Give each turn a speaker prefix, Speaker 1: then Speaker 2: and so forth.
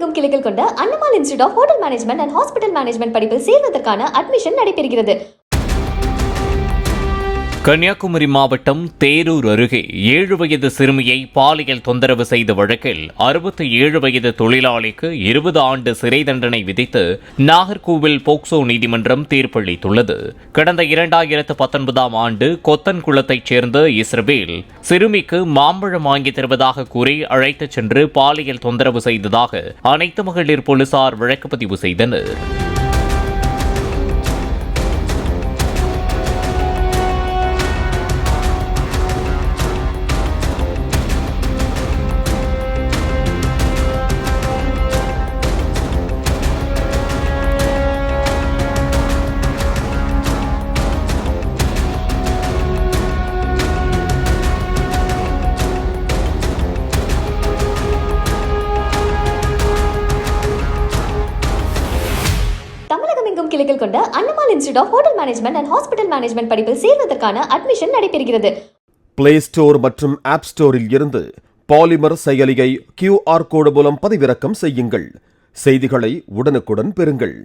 Speaker 1: தமிழகமெங்கும் கிளைகள் கொண்ட Annamal institute of hotel management and hospital management படிப்பில் சேர்வதற்கான அட்மிஷன் நடைபெறுகிறது.
Speaker 2: கன்னியாகுமரி மாவட்டம் தேரூர் அருகே 7 வயது சிறுமியை பாலியல் தொந்தரவு செய்த வழக்கில் 67 வயது தொழிலாளிக்கு 20 ஆண்டு சிறை தண்டனை விதித்து நாகர்கோவில் போக்சோ நீதிமன்றம் தீர்ப்பளித்துள்ளது. கடந்த 2019 ஆண்டு கொத்தன்குளத்தைச் சேர்ந்த இஸ்ரவேல் சிறுமிக்கு மாம்பழம் வாங்கி தருவதாக கூறி அழைத்துச் சென்று பாலியல் தொந்தரவு செய்ததாக அனைத்து மகளிர் போலீசார் வழக்கு பதிவு செய்தனர்.
Speaker 1: தமிழகமெங்கும் கிளைகள் கொண்ட Annamal institute of hotel management and hospital management படிப்பில் சேர்வதற்கான அட்மிஷன் நடைபெறுகிறது.
Speaker 3: பிளே ஸ்டோர் மற்றும் ஆப் ஸ்டோரில் இருந்து பாலிமர் செயலியை QR கோடு மூலம் பதிவிறக்கம் செய்யுங்கள். செய்திகளை உடனுக்குடன் பெறுங்கள்.